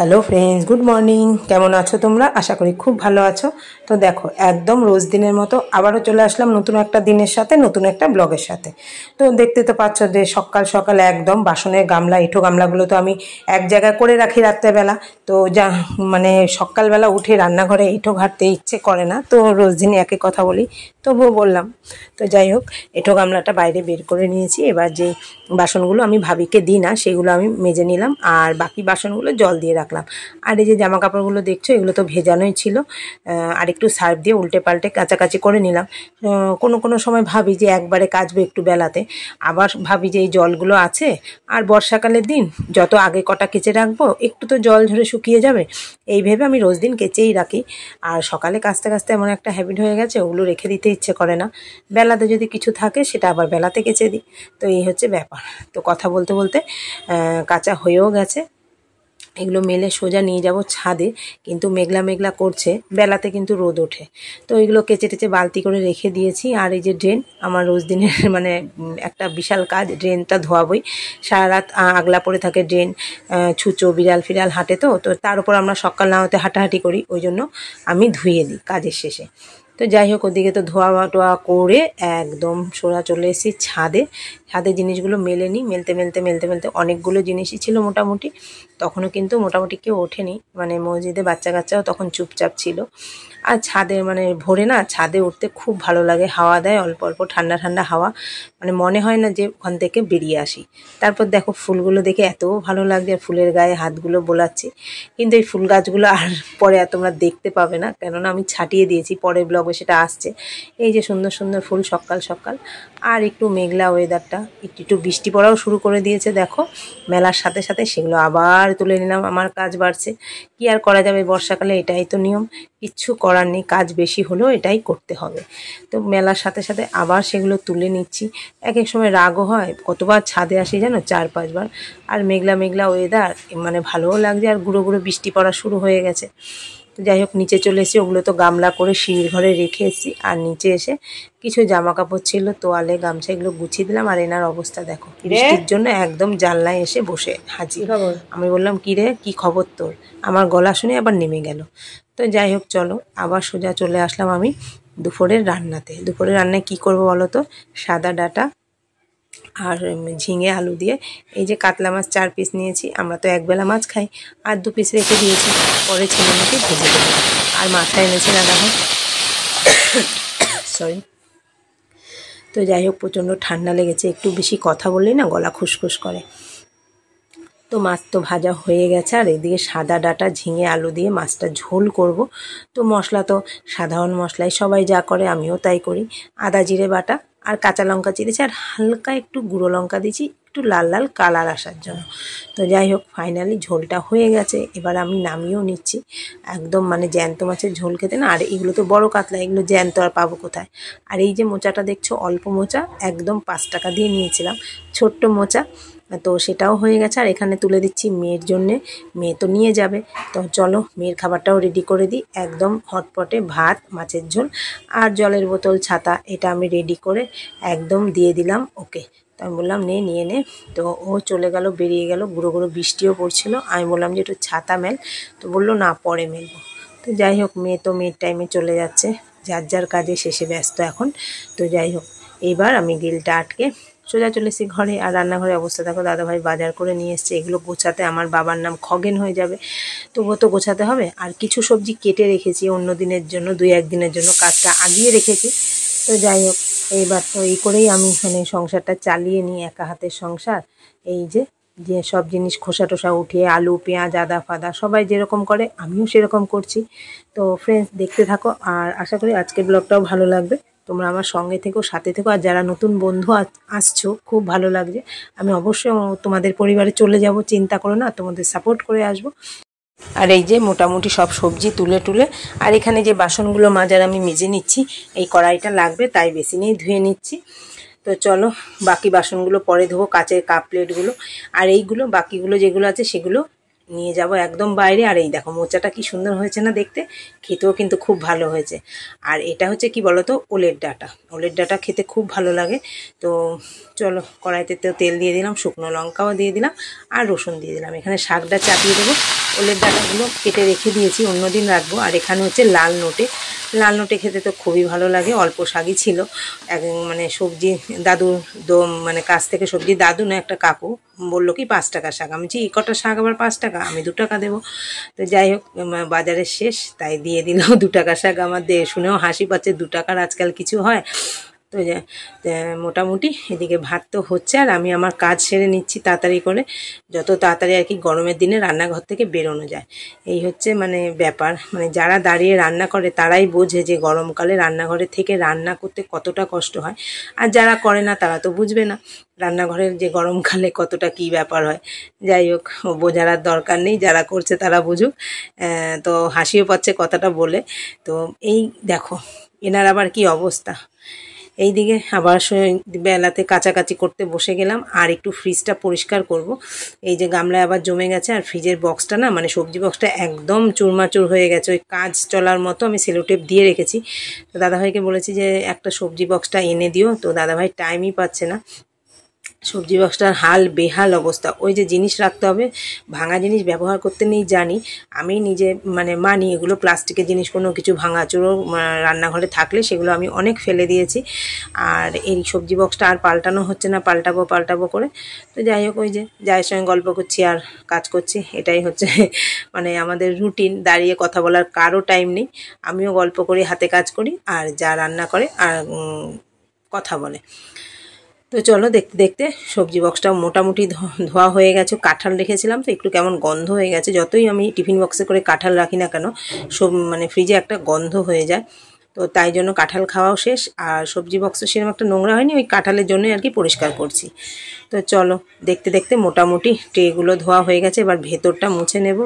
Hello friends, good morning. কেমন আছো তোমরা? আশা করি খুব ভালো আছো। তো দেখো, একদম রোজ দিনের মতো আবারও চলে আসলাম নতুন একটা দিনের সাথে, নতুন একটা ব্লগের সাথে। তো দেখতে তো পাচ্ছ যে সকাল সকাল একদম বাসনের গামলা, এঁঠো গামলাগুলো তো আমি এক জায়গায় করে রাখি রাত্রেবেলা। তো যা মানে সকালবেলা উঠে রান্নাঘরে এঁঠো ঘাটতে ইচ্ছে করে না, তো রোজ দিনই একই কথা বলি, তবুও বললাম। তো যাই হোক, এঁঠো গামলাটা বাইরে বের করে নিয়েছি। এবার যে বাসনগুলো আমি ভাবিকে দিই না সেগুলো আমি মেজে নিলাম, আর বাকি বাসনগুলো জল দিয়ে রাখলাম। আর এই যে জামা কাপড়গুলো দেখছো, এগুলো তো ভেজানোই ছিল, আর একটু সার্ফ দিয়ে উল্টে পাল্টে কাচাকাচি করে নিলাম। কোনো কোনো সময় ভাবি যে একবারে কাচবো একটু বেলাতে, আবার ভাবি যে এই জলগুলো আছে আর বর্ষাকালের দিন যত আগে কটা কেচে রাখবো, একটু তো জল ঝরে শুকিয়ে যাবে, এই ভেবে আমি রোজ দিন কেচেই রাখি। আর সকালে কাচতে কাচতে এমন একটা হ্যাবিট হয়ে গেছে, ওগুলো রেখে দিতে ইচ্ছে করে না। বেলাতে যদি কিছু থাকে সেটা আবার বেলাতে কেচে দিই। তো এই হচ্ছে ব্যাপার। তো কথা বলতে বলতে কাঁচা হয়েও গেছে। এগুলো মেলে সোজা নিয়ে যাব ছাদে, কিন্তু মেঘলা মেঘলা করছে, বেলাতে কিন্তু রোদ ওঠে। তো এগুলো কেচে টেচে বালতি করে রেখে দিয়েছি। আর এই যে ড্রেন, আমার রোজ দিনের মানে একটা বিশাল কাজ, ড্রেনটা ধোয়াবই। সারা রাত আগলা পড়ে থাকে ড্রেন, ছুঁচো বিড়াল ফিরাল হাঁটে, তো তার উপর আমরা সকাল না হতে হাঁটাহাঁটি করি, ওই জন্য আমি ধুয়ে দিই কাজের শেষে। তো যাই হোক, ওদিকে তো ধোয়া টোয়া করে একদম সোজা চলে এসেছি ছাদে। ছাদে জিনিসগুলো মেলে নিই। মেলতে মেলতে মেলতে মেলতে অনেকগুলো জিনিসই ছিল মোটামুটি। তখনও কিন্তু মোটামুটি কেউ ওঠেনি, মানে মসজিদে বাচ্চা কাচ্চাও তখন চুপচাপ ছিল। আর ছাদে মানে ভোরে না, ছাদে উঠতে খুব ভালো লাগে, হাওয়া দেয় অল্প অল্প, ঠান্ডা ঠান্ডা হাওয়া, মানে মনে হয় না যে ওখান থেকে বেরিয়ে আসি। তারপর দেখো ফুলগুলো দেখে এত ভালো লাগছে, ফুলের গায়ে হাতগুলো বোলাচ্ছি। কিন্তু এই ফুল গাছগুলো আর পরে আর তোমরা দেখতে পাবে না, কেননা আমি ছাটিয়ে দিয়েছি, পরের ব্লগে সেটা আসছে। এই যে সুন্দর সুন্দর ফুল সকাল সকাল, আর একটু মেঘলা ওয়েদারটা, একটু একটু বৃষ্টি পড়াও শুরু করে দিয়েছে দেখো। মেলার সাথে সাথে সেগুলো আবার তুলে নিলাম, আমার কাজ বাড়ছে। কি আর করা যাবে, বর্ষাকালে এটাই তো নিয়ম, কিচ্ছু করার নেই, কাজ বেশি হলেও এটাই করতে হবে। তো মেলার সাথে সাথে আবার সেগুলো তুলে নিচ্ছি। এক এক সময় রাগও হয়, কতবার ছাদে আসি জানো, 4-5 বার। আর মেঘলা মেঘলা ওয়েদার, মানে ভালোও লাগছে, আর গুঁড়ো গুঁড়ো বৃষ্টি পড়া শুরু হয়ে গেছে। তো যাই হোক, নিচে চলে এসেছি, ওগুলো তো গামলা করে সিঁড়ির ঘরে রেখে এসেছি। আর নিচে এসে কিছু জামা কাপড় ছিল, তোয়ালে গামছা, এগুলো গুছিয়ে দিলাম। আর এনার অবস্থা দেখো, বৃষ্টির জন্য একদম জানলায় এসে বসে হাজির। আমি বললাম, কি রে, কি খবর তোর? আমার গলা শুনে আবার নেমে গেল। তো যাই হোক, চলো আবার সোজা চলে আসলাম আমি দুপুরের রান্নাতে। দুপুরের রান্নায় কি করব বলো তো? সাদা ডাঁটা আর ঝিঙে আলু দিয়ে, এই যে কাতলা মাছ 4 পিস নিয়েছি, আমরা তো একবেলা মাছ খাই, আর 2 পিস রেখে দিয়েছি, পরে ছেলে মেয়েকে ভেজে দেবো। আর মাথা এনেছে দাদাভাই, সরি। তো যাই হোক, প্রচণ্ড ঠান্ডা লেগেছে, একটু বেশি কথা বললেই না গলা খুসখুস করে। তো মাছ তো ভাজা হয়ে গেছে, আর এদিকে সাদা ডাঁটা ঝিঙে আলু দিয়ে মাছটা ঝোল করব। তো মশলা তো সাধারণ মশলাই সবাই যা করে, আমিও তাই করি। আদা জিরে বাটা আর কাঁচা লঙ্কা চিরেছি, আর হালকা একটু গুঁড়ো লঙ্কা দিয়েছি, একটু লাল লাল কালার আসার জন্য। তো যাই হোক, ফাইনালি ঝোলটা হয়ে গেছে। এবার আমি নামিয়েও নিচ্ছি। একদম মানে জ্যান্ত মাছের ঝোল খেতে না, আর এগুলো তো বড় কাতলা, এগুলো জ্যান্ত আর পাবো কোথায়। আর এই যে মোচাটা দেখছো, অল্প মোচা, একদম 5 টাকা দিয়ে নিয়েছিলাম, ছোট্ট মোচা। তো সেটাও হয়ে গেছে। আর এখানে তুলে দিচ্ছি মেয়ের জন্যে, মেয়ে তো নিয়ে যাবে। তো চলো মেয়ের খাবারটাও রেডি করে দিই। একদম হটপটে ভাত, মাছের ঝোল আর জলের বোতল, ছাতা, এটা আমি রেডি করে একদম দিয়ে দিলাম ওকে। তো আমি বললাম, নিয়ে নে। তো ও চলে গেল, বেরিয়ে গেল, গুঁড়ো গুঁড়ো বৃষ্টিও পড়ছিল। আমি বললাম যে একটু ছাতা মেল, তো বললো না, পরে মেলবো। তো যাই হোক, মেয়ে তো মেয়ের টাইমে চলে যাচ্ছে, যার যার কাজে শেষে ব্যস্ত এখন। তো যাই হোক, এইবার আমি গ্রিলটা আটকে সোজা চলে এসেছি ঘরে। আর রান্নাঘরের অবস্থা দেখো, দাদাভাই বাজার করে নিয়ে এসছে, এগুলো গোছাতে আমার বাবার নাম খগেন হয়ে যাবে, তবুও তো গোছাতে হবে। আর কিছু সবজি কেটে রেখেছি অন্য দিনের জন্য, 2-1 দিনের জন্য, কাজটা আগিয়ে রেখেছি। তো যাই হোক, এইবার তো এই করেই আমি মানে সংসারটা চালিয়ে নিই, একা হাতের সংসার। এই যে যে সব জিনিস খোসা টোসা উঠিয়ে, আলু পেঁয়াজ আদা ফাদা সবাই যেরকম করে আমিও সেরকম করছি। তো ফ্রেন্ডস, দেখতে থাকো, আর আশা করি আজকের ব্লগটাও ভালো লাগবে। তোমরা আমার সঙ্গে থেকো, সাথে থেকো। আর যারা নতুন বন্ধু আসছো, খুব ভালো লাগছে। আমি অবশ্যই তোমাদের পরিবারে চলে যাব, চিন্তা করো না, তোমাদের সাপোর্ট করে আসবো। আর এই যে মোটামুটি সব সবজি তুলে টুলে, আর এখানে যে বাসনগুলো মাজার আমি মেজে নিচ্ছি, এই কড়াইটা লাগবে তাই বেসিনেই ধুয়ে নিচ্ছি। তো চলো, বাকি বাসনগুলো পরে ধোবো, কাচের কাপ প্লেটগুলো। আর এইগুলো বাকিগুলো যেগুলো আছে সেগুলো নিয়ে যাব একদম বাইরে। আর এই দেখো, মোচাটা কি সুন্দর হয়েছে না দেখতে, খেতেও কিন্তু খুব ভালো হয়েছে। আর এটা হচ্ছে কি বলো তো, ওলের ডাঁটা। ওলের ডাঁটা খেতে খুব ভালো লাগে। তো চলো কড়াইতে তো তেল দিয়ে দিলাম, শুকনো লঙ্কাও দিয়ে দিলাম আর রসুন দিয়ে দিলাম। এখানে শাকটা চাপিয়ে দেবো। ওলের ডাঁটাগুলো কেটে রেখে দিয়েছি, অন্যদিন রাখবো। আর এখানে হচ্ছে লাল নোটে। লাল নোটে খেতে তো খুবই ভালো লাগে। অল্প শাকই ছিল, মানে সবজি দাদুর মানে কাছ থেকে সবজি দাদু না একটা কাকু বললো কি 5 টাকা শাক। আমি এই কটা শাক আবার 5 টাকা, আমি 2 টাকা দেবো। তো যাই হোক, বাজারের শেষ তাই দিয়ে দিল 2 টাকা শাক। আমার শুনেও হাসি পাচ্ছে, 2 টাকার আজকাল কিছু হয়। তো মোটামুটি এদিকে ভাত তো হচ্ছে আর আমি আমার কাজ সেরে নিচ্ছি তাড়াতাড়ি করে, যত তাড়াতাড়ি আর কি গরমের দিনে রান্নাঘর থেকে বেরোনো যায়। এই হচ্ছে মানে ব্যাপার, মানে যারা দাঁড়িয়ে রান্না করে তারাই বোঝে যে গরমকালে রান্নাঘরে থেকে রান্না করতে কতটা কষ্ট হয়। আর যারা করে না তারা তো বুঝবে না রান্নাঘরের যে গরমকালে কতটা কি ব্যাপার হয়। যাই হোক, বোঝার আর দরকার নেই, যারা করছে তারা বুঝুক। তো হাসিও পাচ্ছে কথাটা বলে। তো এই দেখো এনার আবার কি অবস্থা। এইদিকে আবার বেলাতে কাচাকাচি করতে বসে গেলাম আর একটু ফ্রিজটা পরিষ্কার করব। এই যে গামলায় আবার জমে গেছে, আর ফ্রিজের বক্সটা না, মানে সবজি বক্সটা একদম চুরমাচুর হয়ে গেছে। ওই কাজ চলার মতো আমি সেলোটেপ দিয়ে রেখেছি। তো দাদাভাইকে বলেছি যে একটা সবজি বক্সটা এনে দিও, তো দাদাভাই টাইমই পাচ্ছে না। সবজি বক্সটার হাল বেহাল অবস্থা। ওই যে জিনিস রাখতে হবে, ভাঙা জিনিস ব্যবহার করতে নেই জানি, আমি নিজে মানে মানি এগুলো প্লাস্টিকের জিনিস কোনো কিছু ভাঙাচুরো রান্নাঘরে থাকলে সেগুলো আমি অনেক ফেলে দিয়েছি। আর এই সবজি বক্সটা আর পাল্টানো হচ্ছে না, পাল্টাবো করে। তো যাই হোক, ওই যে যায়ের সঙ্গে গল্প করছি আর কাজ করছি, এটাই হচ্ছে মানে আমাদের রুটিন। দাঁড়িয়ে কথা বলার কারো টাইম নেই, আমিও গল্প করি, হাতে কাজ করি, আর যা রান্না করে আর কথা বলে। তো চলো দেখতে দেখতে সবজি বক্সটা মোটামুটি ধোয়া হয়ে গেছে। কাঁঠাল রেখেছিলাম তো একটু কেমন গন্ধ হয়ে গেছে, যতই আমি টিফিন বক্সে করে কাঁঠাল রাখি না কেন সব মানে ফ্রিজে একটা গন্ধ হয়ে যায়। তো তাই জন্য কাঁঠাল খাওয়াও শেষ, আর সবজি বক্সও সেরকম একটা নোংরা হয়নি, ওই কাঁঠালের জন্যই আর কি পরিষ্কার করছি। তো চলো দেখতে দেখতে মোটামুটি ট্রেগুলো ধোয়া হয়ে গেছে, এবার ভেতরটা মুছে নেব।